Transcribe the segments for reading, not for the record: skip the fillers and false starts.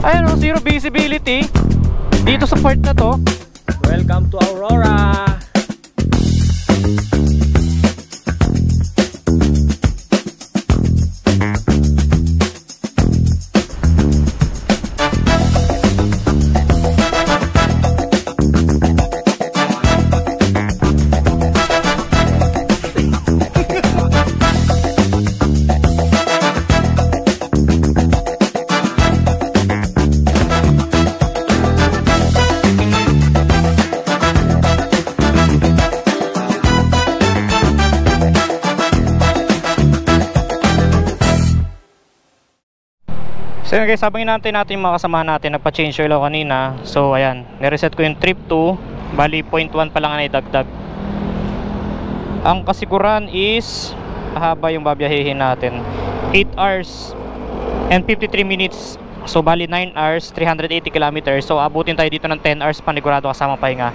Ayan o, zero visibility dito sa part na to. Welcome to Aurora. So yun guys, habang inaantay natin yung mga kasamahan natin, nagpa-change oil ako kanina. So ayan, nireset ko yung trip 2. Bali 0.1 pa lang na idagdag. Ang kasiguran is mahaba yung babiyahihin natin, 8 hours and 53 minutes. So bali 9 hours, 380 kilometers. So abutin tayo dito ng 10 hours panigurado kasama pahinga.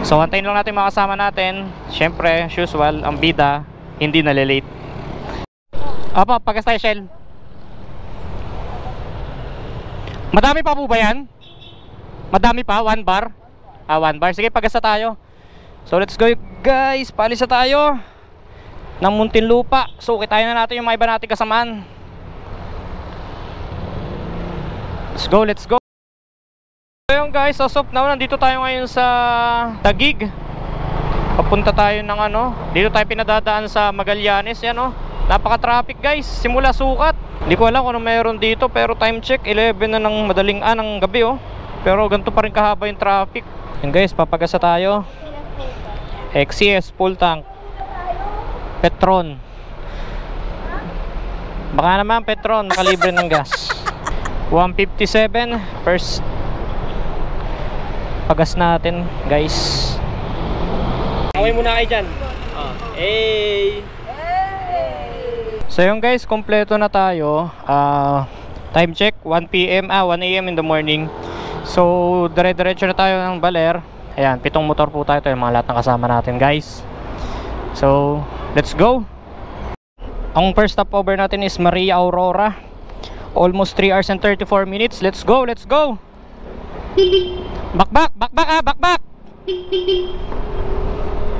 So antayin lang natin mga kasama natin. Syempre, as usual, ang bida hindi nalilate. Apa, pagas tayo Shell. Madami pa po ba yan? Madami pa? 1 bar? 1 bar. Sige, pagasa tayo. So let's go guys. Palisa tayo ng Muntinlupa. So kitayin na natin yung mga iba natin kasamaan. Let's go, let's go. So yun guys, so now nandito tayo ngayon sa Taguig. Papunta tayo ng ano, dito tayo pinadadaan sa Magallanes. Yan o, napaka-traffic guys, simula Sukat. Hindi ko alam kung ano meron dito, pero time check 11 na ng madaling ng gabi oh. Pero ganito pa rin kahaba yung traffic. Yan guys, papagasa tayo. XCS full tank Petron. Baka naman Petron makalibre ng gas. 157 first pagas natin guys. Away muna kayo dyan. Hey. So yung guys, kompleto na tayo. Time check 1 PM, 1 AM in the morning. So dire-diretso na tayo ng Baler. Ayan, 7 motor po tayo. Ito yung mga lahat ng kasama natin guys. So let's go. Ang first stopover natin is Maria Aurora. Almost 3 hours and 34 minutes. Let's go, let's go. Bakbak, bakbak bakbak.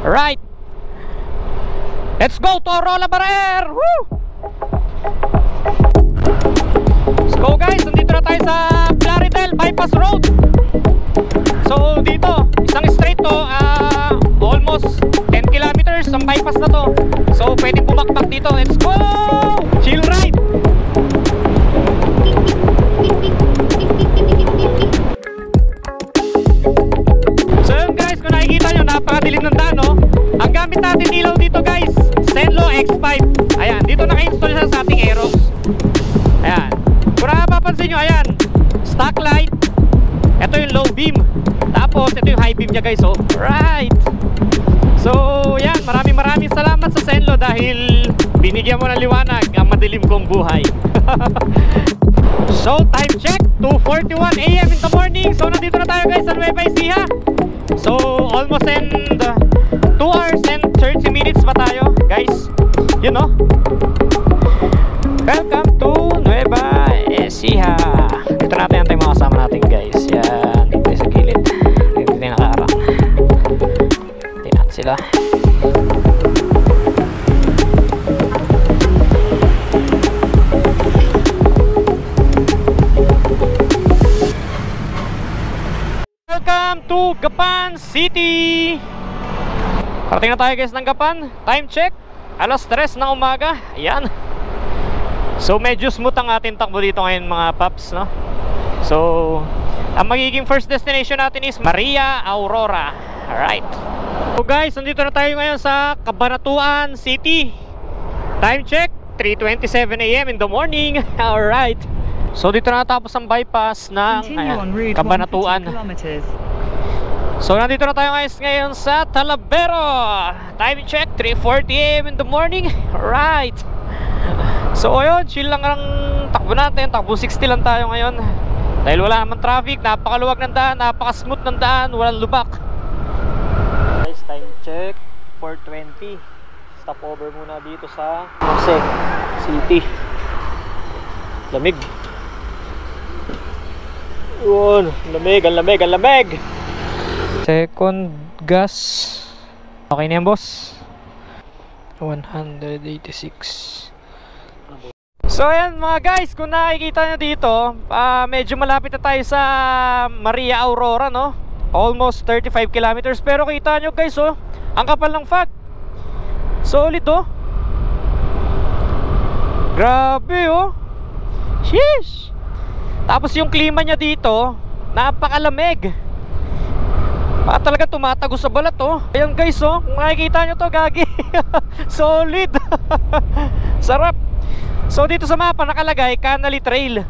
Right. Let's go to Aurora Baler. Woo! Let's go guys, nandito na tayo sa Plaridel Bypass Road. So dito, isang straight to, almost 10 kilometers ang bypass na to. So pwede bumakbak dito. Let's go! Chill ride! So yun guys, kung nakikita nyo, napakadilim ng daan no? Ang gamit natin ilaw dito guys, Zenlo X5. Ayan, dito naka-install siya sa ating Aerox. Ayan, kung nakapapansin nyo, ayan, stock light. Ito yung low beam. Tapos ito yung high beam nya guys oh. Right. So yan, maraming salamat sa Zenlo dahil binigyan mo ng liwanag ang madilim kong buhay. So time check 2:41 AM in the morning. So nandito na tayo guys sa Nueva Ecija. So almost in 2 hours and 30 minutes pa tayo guys. You know, welcome to Nueva Ecija. Dito natin yung mga kasama natin guys. Yan, dito sa gilid. Dito yung nakaarang. Tingnan sila. Welcome to Gapan City. Parating na tayo guys ng Gapan. Time check alas 3 ng umaga. Ayan. So medyo smooth ang ating takbo dito ngayon mga paps no? So ang magiging first destination natin is Maria Aurora. Alright. So guys, nandito na tayo ngayon sa Cabanatuan City. Time check 3:27 AM in the morning. Alright. So dito na natapos ang bypass ng Cabanatuan. So nandito na tayo guys ngayon sa Talavero. Time check 3:40 AM in the morning. Right. So ayun, chill lang ang takbo natin. Takbo 60 lang tayo ngayon. Dahil wala naman traffic, napakaluwag ng daan, napaka-smooth ng daan, walang lubak. Guys, time check 4:20. Stop over muna dito sa Jose City. Lamig. Yun, lamig, ang lamig, ang lamig. Second gas. Okay na yan, boss. 186. So ayan mga guys, kung nakikita nyo dito, medyo malapit na tayo sa Maria Aurora, no? Almost 35 kilometers. Pero kita nyo guys, oh, ang kapal ng fog. Solid, oh. Grabe, oh. Sheesh. Tapos yung klima niya dito, napakalamig. Talaga tumatagos sa balat, oh. Ayan guys, oh, kung nakikita nyo to, gagi. Solid. Sarap. So dito sa mapa nakalagay Canali Trail.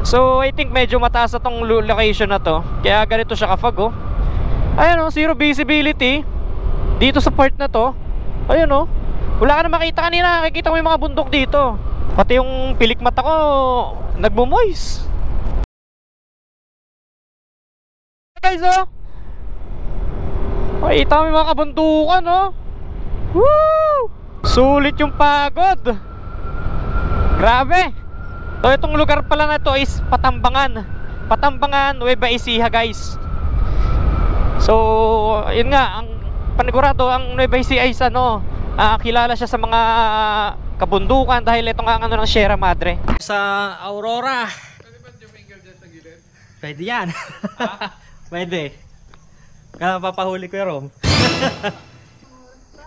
So I think medyo mataas na tong location na to, kaya ganito siya ka-fog, oh. Ayan, oh, zero visibility dito sa part na to. Ayan, oh, wala ka na makita kanina. Nakikita mo yung mga bundok dito. Pati yung pilik mata ko nagmo-moist. Guys, oh, makita mo yung mga kabundukan, oh. Woo! Sulit yung pagod. Grabe. So itong lugar pala na to is Patambangan. Patambangan, Nueva Ecija, guys. So yun nga, ang panigurado, ang Nueva Ecija is ano, kilala siya sa mga kabundukan dahil ito nga ang ano ng Sierra Madre. Sa Aurora. Pwede ba jumingle dyan sa gilid? Pwede yan. Pwede. Kaya papahuli ko yung Rom.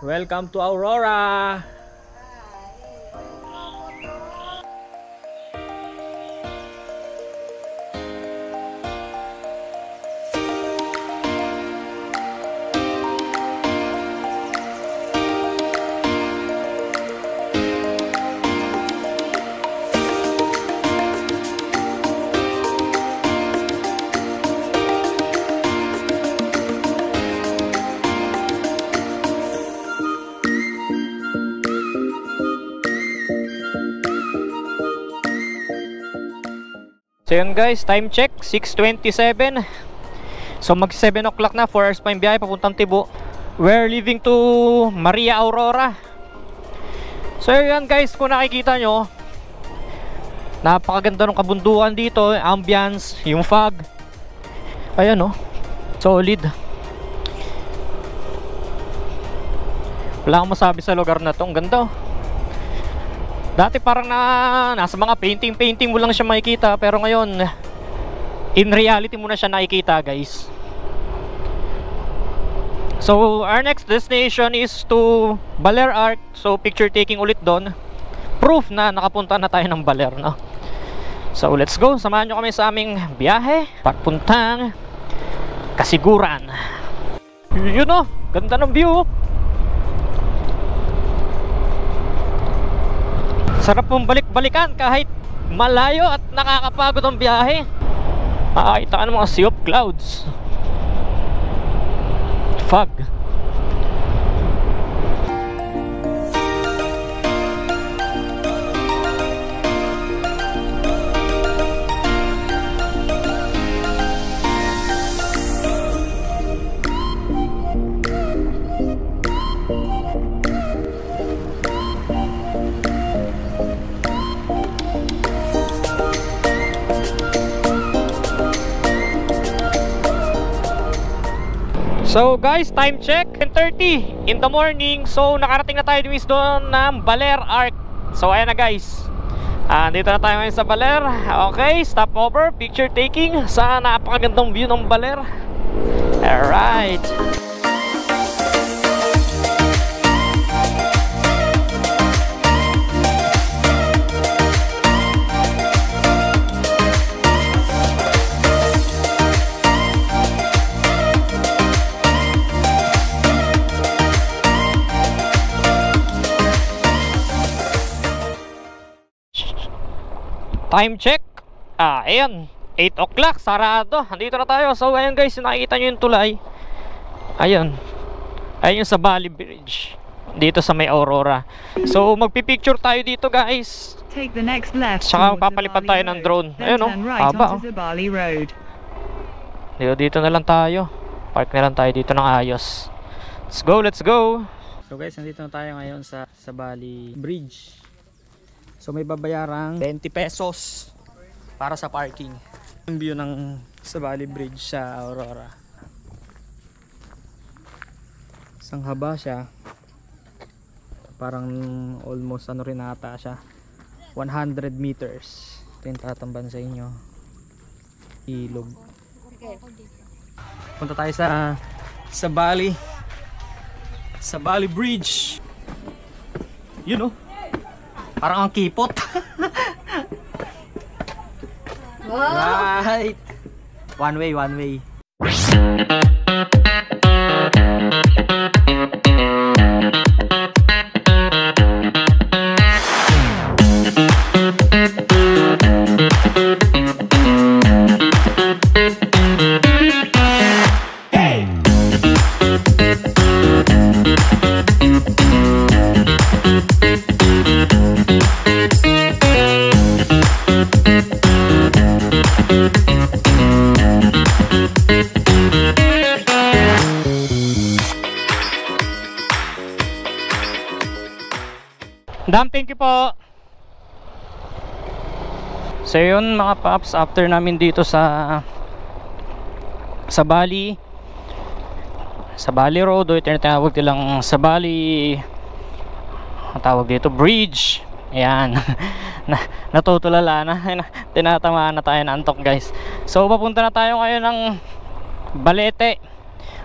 Welcome to Aurora. So yun guys, time check 6:27. So mag 7 o'clock na, 4 hours pa yung biyahe papuntang Tibo. We're leaving to Maria Aurora. So yun guys, kung nakikita nyo, napakaganda ng kabundukan dito, ambience, yung fog. Ayan, oh, solid. Wala akong masabi sa lugar na to, ang ganda, oh. Dati parang nasa mga painting mo lang siya makikita, pero ngayon in reality mo na siya nakikita, guys. So our next destination is to Baler Arc. So picture taking ulit doon. Proof na nakapunta na tayo ng Baler, no? So let's go, samahan nyo kami sa aming biyahe papuntang Kasiguran. Yun, oh, ganda ng view. Sarap mong balik-balikan kahit malayo at nakakapagod ang biyahe. Makakita ka ng mga sea of clouds, fog. So guys, time check 10:30 in the morning. So nakarating na tayo doon ng Baler Arc. So ayan na guys, dito na tayo ngayon sa Baler. Okay, stop over, picture taking sa napakagandang view ng Baler. Alright. Time check, ayan, 8 o'clock, sarado. Andito na tayo. So ayan guys, nakikita nyo yung tulay. Ayan, ayan yung sa Bali Bridge, dito sa may Aurora. So magpipicture tayo dito guys. Take the next left. Saka papalipan tayo ng drone. Ayun, oh, haba, oh. Dito na lang tayo. Park na lang tayo dito ng ayos. Let's go, let's go. So guys, nandito na tayo ngayon sa Bali Bridge. So may babayarang 20 pesos para sa parking. Ang view ng Sabali Bridge sa Aurora. Isang haba siya. Parang almost ano rin ata siya. 100 meters. Ito yung tatamban sa inyo. Ilog. Punta tayo sa Sabali Bridge. Yun oh. Parang ang kipot. Right. One way. Dam, thank you po. So yun mga paps, after namin dito sa Sabali Road, o ito yung tinawag nilang Sabali, ang tawag dito bridge. Ayan. Natutulala na. Tinatamaan na tayo ng antok guys. So papunta na tayo ngayon ng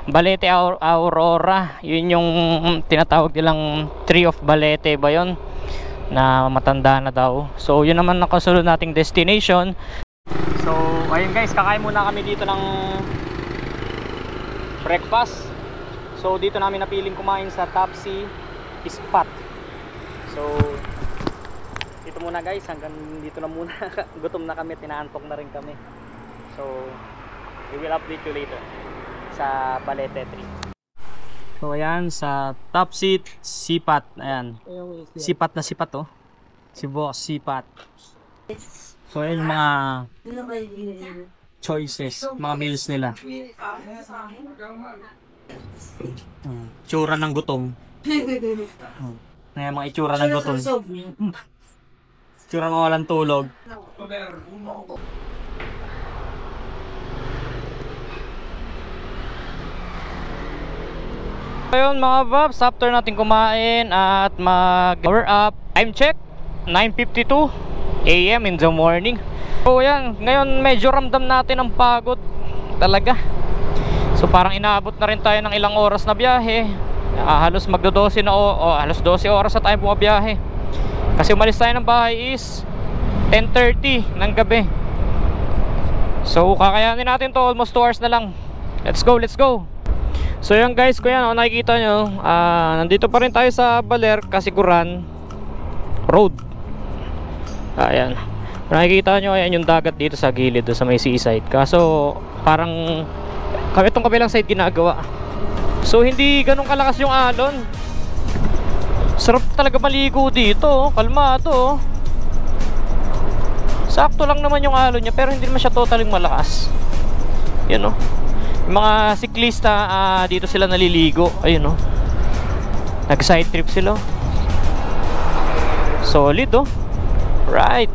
Balete Aurora. Yun yung tinatawag nilang Tree of Balete ba yun, na matanda na daw. So yun naman ang kasunod nating destination. So ayun guys, kakain muna kami dito ng breakfast. So dito namin napiling kumain sa Topsy Spot. So dito muna guys, hanggang dito na muna. Gutom na kami, tinaantok na rin kami. So we will update you later sa Balete Tree. So ayan, sa Topsy Sipat. Ayan, sipat na sipat oh. Si Boss Sipat. So ayan yung mga choices, mga meals nila. Itsura ng gutom. Ayan, mga itsura ng gutom. Itsura mga walang tulog. Ayun mga babs, after natin kumain at mag-power up, time check 9:52 AM in the morning. So yan, ngayon medyo ramdam natin ang pagod talaga. So parang inaabot na rin tayo ng ilang oras na biyahe. Halos magdo-12 na halos 12 oras na tayo bumabiyahe. Kasi umalis tayo ng bahay is 10:30 ng gabi. So kakayanin natin to, almost 2 hours na lang. Let's go. So yan guys, kung yan nakikita nyo, nandito pa rin tayo sa Baler Kasiguran Road. Ayan, nakikita nyo, ayan yung dagat dito sa gilid, sa may seaside. Kaso parang itong kabilang side ginagawa. So hindi ganun kalakas yung alon. Sarap talaga maligo dito, kalmado. Sakto lang naman yung alon niya, pero hindi naman siya totaling malakas. Yan o. Yung mga siklista, dito sila naliligo. Ayun o, nag side trip sila. Solid oh. Right.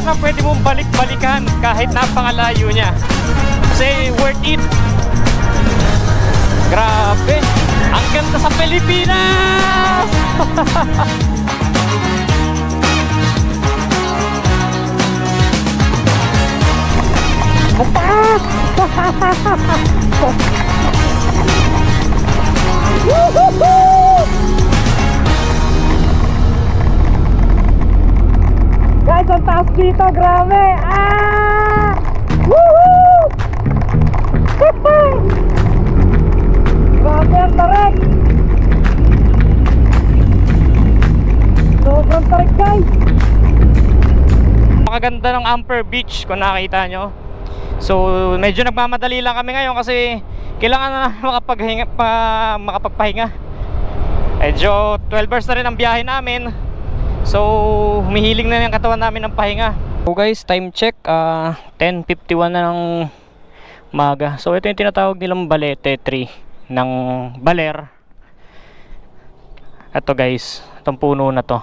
Na pwede mong balik-balikan kahit napakalayo niya, kasi worth it. Grabe, ang ganda sa Pilipinas. Bukas. Guys, ang taas dito, grabe! Ah! Woohoo! Grabe ang tarik! Sobrang tarik, guys! Makaganda ng Amper Beach kung nakita nyo. So medyo nagmamadali lang kami ngayon kasi kailangan na makapagpahinga. Medyo 12 hours na rin ang biyahe namin. So humihiling na yung katawan namin ng pahinga. So guys, time check, 10:51 na ng umaga. So ito yung tinatawag nilang Balete 3 ng Baler. Ito guys, itong puno na to,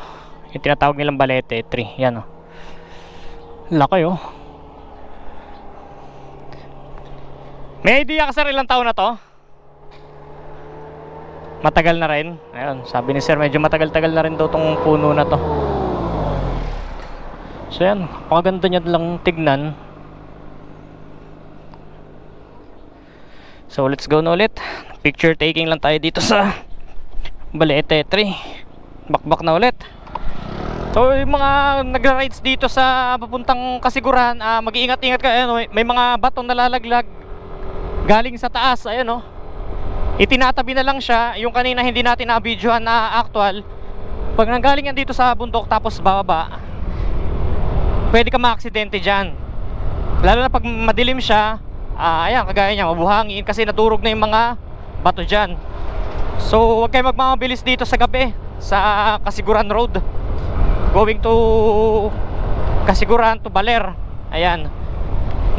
yung tinatawag nilang Balete 3. Yan, oh. Laki, oh. May idea ka sir ilang taon na to? Matagal na rin. Ayun, sabi ni sir medyo matagal-tagal na rin daw tong puno na to. So yan, pakaganda niya lang tignan. So let's go na ulit. Picture taking lang tayo dito sa Balete 3. Bakbak na ulit. So yung mga nagra-rides dito sa papuntang Kasiguran, mag-iingat-ingat kayo. May mga batong nalalaglag galing sa taas. Ayan, oh. Itinatabi na lang siya. Yung kanina hindi natin na-videohan na actual. Pag nanggaling yan dito sa bundok tapos bababa, pwede ka ma-aksidente dyan. Lalo na pag madilim siya. Ayan, kagaya niya, mabuhangin kasi naturog na yung mga bato dyan. So huwag kayo magmamabilis dito sa gabi sa Kasiguran Road going to Kasiguran to Baler. Ayan,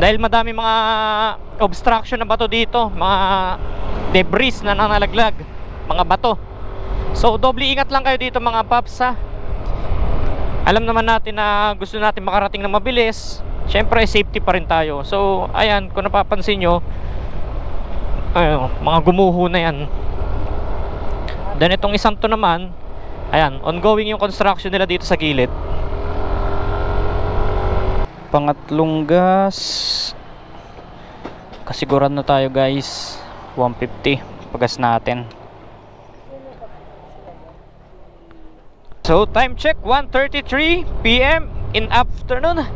dahil madami mga obstruction na bato dito, mga debris na nanalaglag, mga bato. So doble ingat lang kayo dito mga paps, ha. Alam naman natin na gusto natin makarating na mabilis. Siyempre safety pa rin tayo. So ayan, kung napapansin nyo, mga gumuho na yan. Then itong isang to naman, ayan, ongoing yung construction nila dito sa gilid. Pangatlong gas. Kasiguran na tayo guys. 150 pagas natin. So time check, 1:33 PM in afternoon.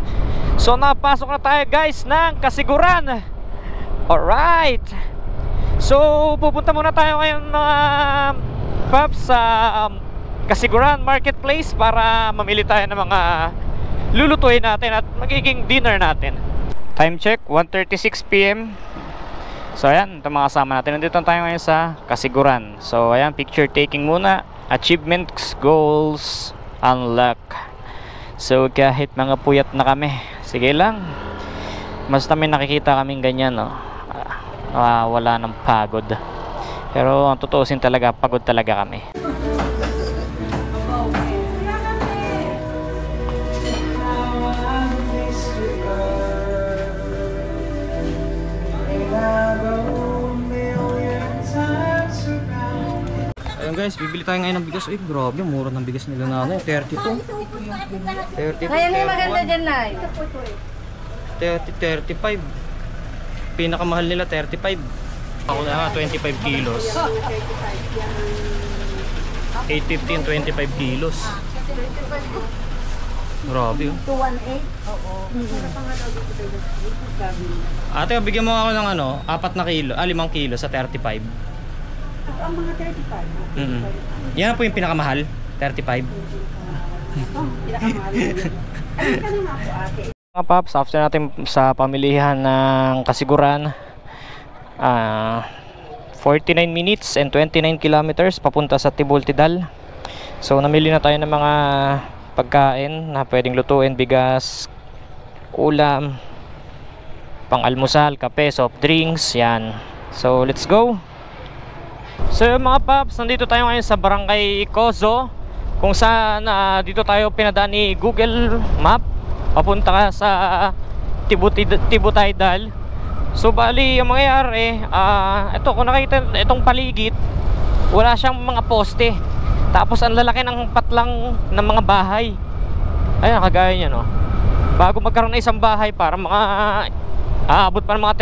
So napasok na tayo guys ng Kasiguran. Alright. So pupunta muna tayo ngayon mga paps sa Kasiguran Marketplace para mamili tayo ng mga lulutuin natin at magiging dinner natin. Time check, 1:36 PM. So ayan, ito mga kasama natin. Nandito tayo ngayon sa Kasiguran. So ayan, picture taking muna. Achievements, goals, unlock. So kahit mga puyat na kami, sige lang. Basta may nakikita kaming ganyan, no? Wala ng pagod. Pero ang tutuusin talaga, pagod talaga kami. Ayun guys, bibili tayo ngayon ng bigas. Uy, grabe, mura ng bigas nila na ano, 32. 32. Ayan yung maganda dyan, Nay. 35. Pinakamahal nila 35. Ako na 25 kilos. 850 and 25 kilos. Grabe, oh. 218? Oo. Ate, bigyan mo ako ng ano, 4 na kilo, 5 kilo sa 35. Ang mga 35. Yan po yung pinakamahal, 35. Pinakamahal. Ano ka naman po, ate? Mga paps, after natin sa pamilihan ng Kasiguran, 49 minutes and 29 kilometers papunta sa Tibultidal. So namili na tayo ng mga pagkain na pwedeng lutuin, bigas, ulam, pang-almusal, kape, soft drinks, yan. So let's go. So mga paps, nandito tayo ngayon sa Barangay Cozo, kung saan dito tayo pinadaan ni Google Map papunta ka sa Tibutidal. So bali ang mangyayari, ito kung nakita itong paligid, wala siyang mga poste. Tapos ang lalaki ng patlang ng mga bahay. Ayan, kagaya niya, no. Bago magkaroon ng isang bahay para mga aabot pa ng mga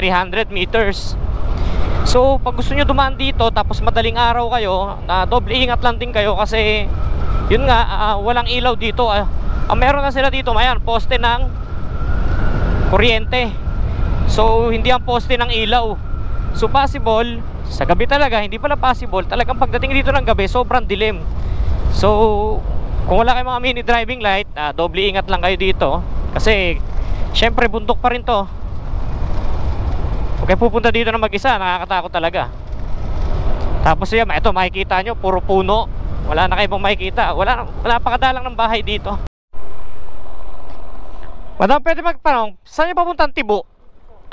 300 meters. So pag gusto nyo dumaan dito tapos madaling araw kayo, doble ingat lang din kayo kasi yun nga, walang ilaw dito. Meron na sila dito, mayan, poste ng kuryente. So hindi ang poste ng ilaw. So possible sa gabi talaga, hindi pala possible. Talagang pagdating dito ng gabi, sobrang dilim. So kung wala kayong mga mini driving light, doble ingat lang kayo dito. Kasi syempre bundok pa rin to. Okay, pupunta dito na mag-isa, nakakatakot talaga. Tapos yan, ito makikita nyo, puro puno. Wala na kayo pong makikita. Wala pa kadalang ng bahay dito. Madam, pwede magtanong, saan nyo papuntang Tibo?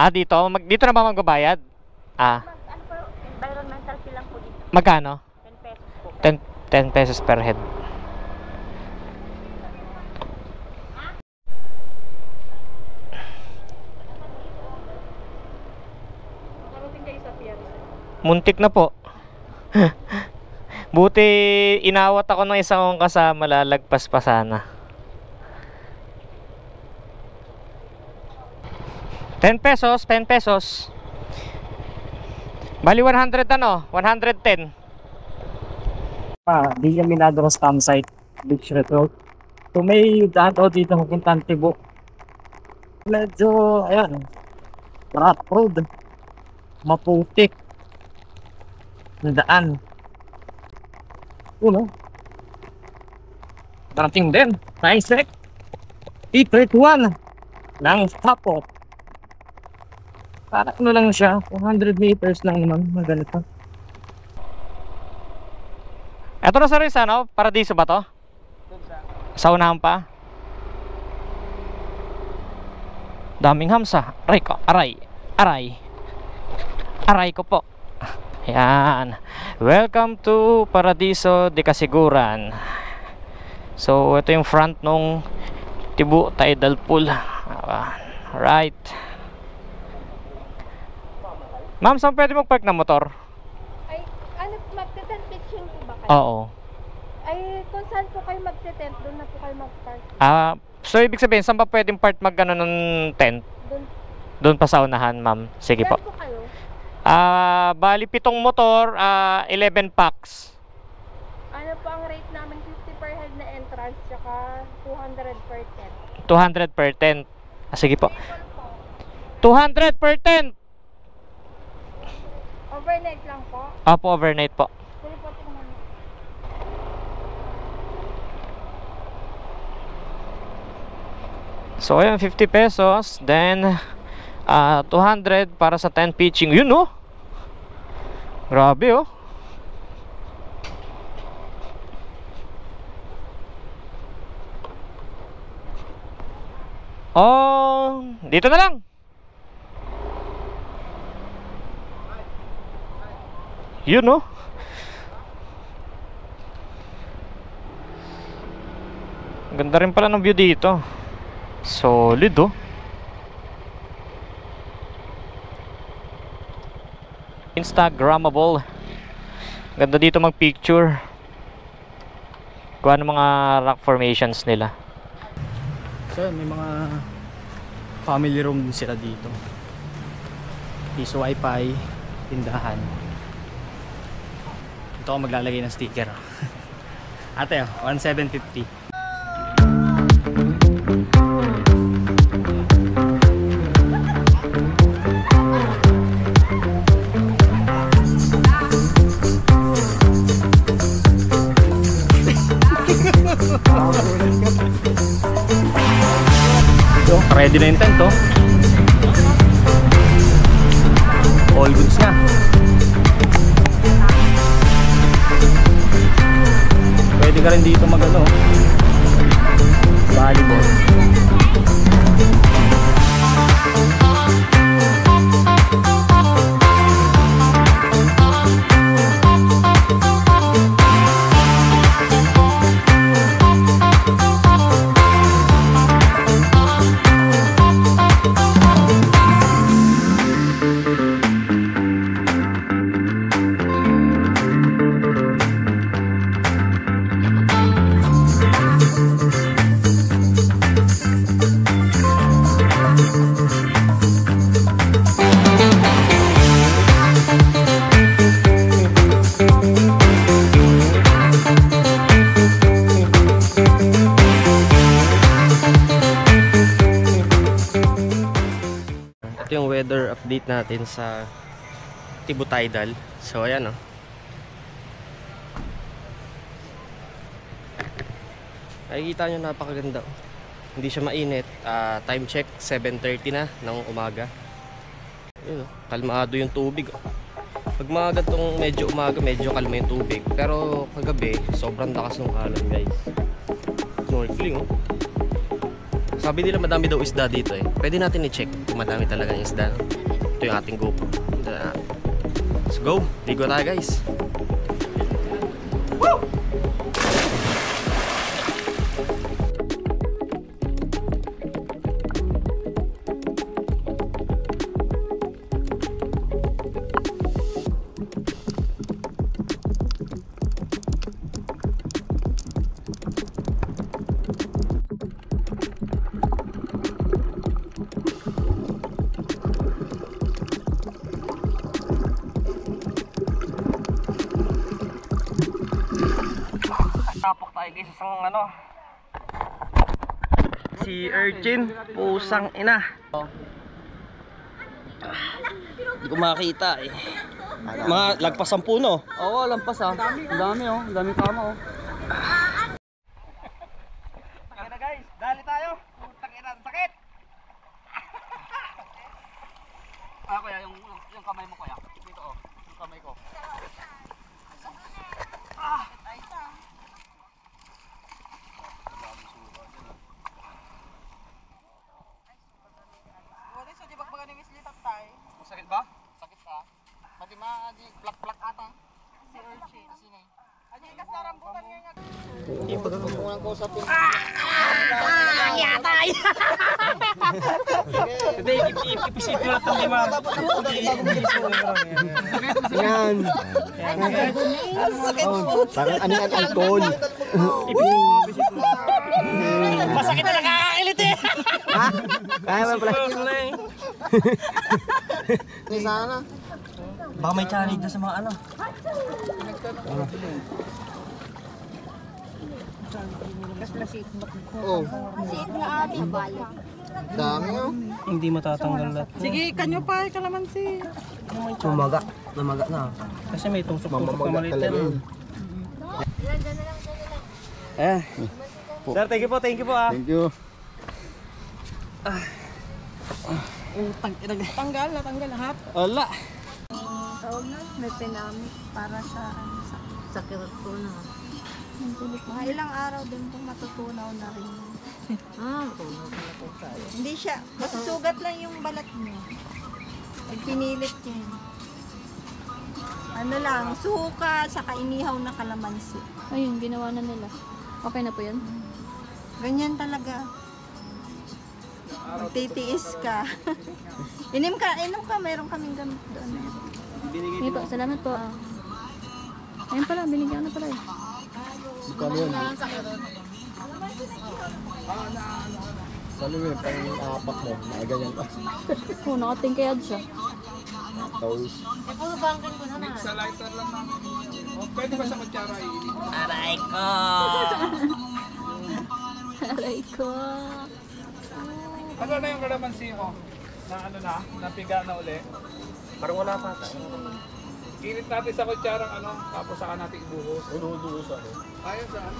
Dito? Dito na ba magbabayad? Environmental fee lang po dito. Magkano? 10 pesos po. 10 pesos per head. Nakarating kayo sa pier. Muntik na po. Buti inawat ako ng isang kong kasama, lalagpas pa sana. 10 pesos, 10 pesos. Bali 100 ano? 110. Di kami nadoro sa campsite, beach resort. So may daan dito pupuntang Tibo. Medyo, ayan, rough road. Maputik. Na daan. Darating din. Nice check. E31 ng stop. Para ano lang siya, 100 meters lang naman, ganito. Ito na sa rin ano? Paradiso ba to? Sa unahan pa? Daming hamsa. Aray ko, aray. Aray ko po. Ayan. Welcome to Paradiso de Casiguran. So ito yung front nung Tibo Tidal Pool. Right. Ma'am, saan pwede mag-park ng motor? Ay, magte-tent pitching po ba kayo? Oo. Ay, kung saan po kayo magte-tent, doon na po kayo mag-park. So ibig sabihin, saan pa pwedeng park mag-ano ng tent? Doon. Doon pa sa unahan, ma'am. Sige po. Saan po kayo? Bali 7 motor, 11 packs. Ano po ang rate namin? 50 per head na entrance, tsaka 200 per tent. 200 per tent. Sige po. 200 per tent! Overnight lang po? Opo, overnight po. Sige po, tingnan mo. So ayun, 50 pesos. Then 200 para sa tent pitching. Yun oh. Grabe oh. Oh, dito na lang. Yun oh. Ganda rin pala ng view dito. Solid oh. Instagrammable. Ganda dito mag-picture. Kuha ng mga rock formations nila. So may mga family room din sila dito. Piso wifi, tindahan. Ito ako maglalagay ng sticker. Ate, 1,750. Ready na yung tent oh. All goods na. Pwede ka rin dito mag-ano, volleyball. Ito yung weather update natin sa Tibu Tidal. So ayan, oh. Nakikita nyo, napakaganda. Hindi siya mainit. Time check, 7:30 na ng umaga. Yun, oh. Kalmado yung tubig, oh. Pag mga gantong medyo umaga, medyo kalma yung tubig. Pero kagabi, sobrang lakas ng alon, guys. Snorkeling, oh. Sabi nila madami daw isda dito, eh. Pwede natin i-check kung madami talaga yung isda. Ito yung ating GoPro. Let's go! Ligo tayo, guys. Woo! Tapok tayo guys sa ano, si urchin, pusang ina. Hindi ko makita eh. Mga lagpas 10 no? Oo, lampas ah. Ang dami oh. Ang daming kama oh. Kaya na guys, dali tayo. Putang ina, sakit. Kuya, yung kamay mo kuya. Dito oh, yung kamay ko. Sakit ba? Sakit ka? Pati plak-plak ata. Si urchin, sino? Ano yung kasarambutan niya? Yung pagkakulang ko sa pin. Yatay! Hindi, ipisit nyo lang ito lima. Yan. Parang ano yan, alcohol. Ipisit mo. Masakit na nakakakilit eh! Ha? Kaya ba pala? Sana. Baka may challenge na sa mga ano. Oo. Dami oh. Hindi matatanggal lahat. Sige, kanyo pa, kalamansi. Sumaga. Namaga na. Kasi may tusok-tusok na maliit talaga yan. yun. Eh. Sir, thank you po ah. Thank you. Tanggal na hap. Wala. Tawag na, may pinamit para sa sakit ko na. Mga ilang araw din po matutunaw na rin. Matutunaw na po tayo. Hindi siya, masusugat lang yung balat niya. Pag pinilit niya. Ano lang, suka, saka inihaw na kalamansi. Ayun, ginawa na nila. Okay na po yun? Ganyan talaga. Magtitiis ka. Inom ka, mayroon kaming gamit doon. Hindi po, salamat po. Ayun pala, binigyan na pala eh. Kano yun? Kano yun? Pang-apak mo. Nakaganyan ka. Oo, nakatingkayad siya. Toast. Aray ko! Aray ko. Ano na yung kalamansi mo? Na ano na? Napiga na uli? Parang wala pa ata. Kinit natin sa kutsarang ano, tapos saka natin ibuhos. Ulo-ulo sa ano. Ayaw saan?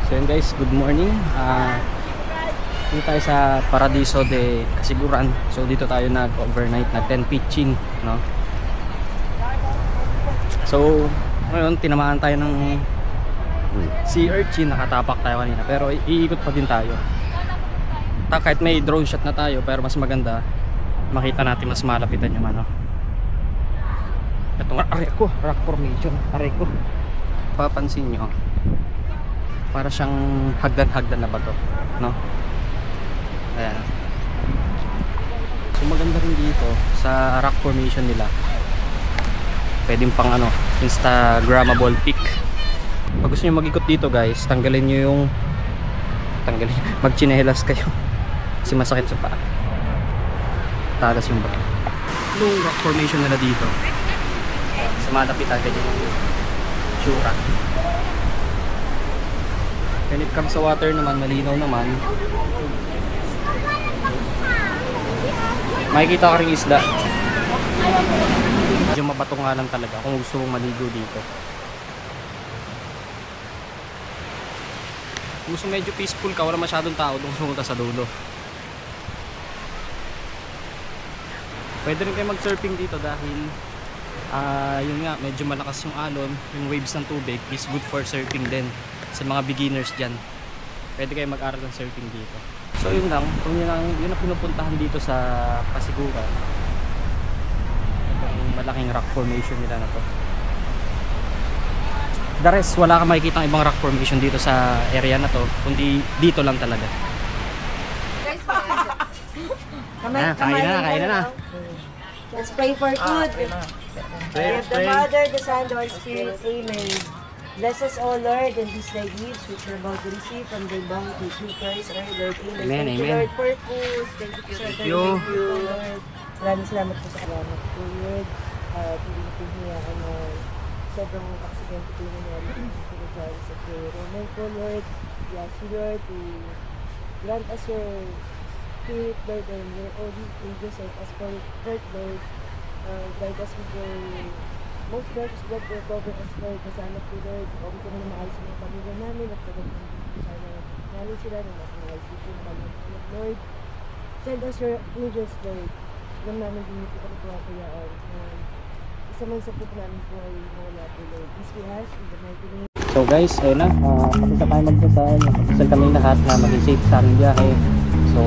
So yun guys, good morning. Dito tayo sa Paradiso de Casiguran. So dito tayo nag-overnight, nag-tent pitching, no? So ngayon tinamaan tayo ng sea urchin, nakatapak tayo kanina. Pero iikot pa din tayo. Kahit may drone shot na tayo, pero mas maganda makita natin mas malapitan yung ano. Ito nga, aray ko, rock formation, aray ko. Papansin nyo, para siyang hagdan-hagdan na bato, no? Ayan. So maganda rin dito sa rock formation nila. Pwedeng pang ano, Instagrammable pic. Pag gusto nyo mag-ikot dito guys, tanggalin nyo yung magchinelas kayo kasi masakit sa paa. Tagas yung bato. Yung rock formation nila dito sa malapit agad yung Shura. When it comes sa water naman, malinaw naman. makikita ka rin isla. Medyo mabato nga lang talaga kung gusto mong maligo dito. Kung gusto medyo peaceful ka, wala masyadong tao, doon pumunta sa dulo. Pwede rin kayo mag-surfing dito dahil yun nga, medyo malakas yung alon, yung waves ng tubig is good for surfing din sa mga beginners dyan. Pwede kayo mag-aral ng surfing dito. So yun lang, yun ang pinupuntahan dito sa Pasiguran. Itong malaking rock formation nila na to. The rest, wala kang makikita ibang rock formation dito sa area na to, kundi dito lang talaga. Kain na. Let's pray for food. Give the Father, the Son, the Holy Spirit. Amen. Bless us, O Lord, and these thy gifts which we're about to receive from thy bounty through Christ our Lord. Amen. Amen, Thank you, amen. Lord, for food. Thank you, sir. Thank you, Lord. Maraming salamat po sa salamat po, Lord. Piling po niya ang sobrang aksidente po niya pinagsasabi sa prayer. Amen po, Lord. We ask you, Lord, to grant us your Spirit, Lord, and your holy angels and us for Lord, guide us with your most precious blood to cover us, Lord. Kasama po, Lord. Huwag ko na maayos ang mga pamilya namin at sa ganun sana namin sila na mas maayos dito yung pamilya, Lord. Send us your angels, Lord. Alam namin din ito kami po kayaan. Isa man sa po namin po ay mawala po, Lord. This we ask in the mighty name. So guys, ayun na, kapag tayo magdasal, magdasal kami lahat na maging safe sa aming biyahe. So,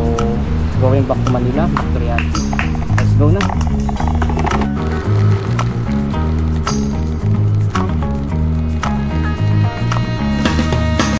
going back to Manila, back to reality. Let's go na.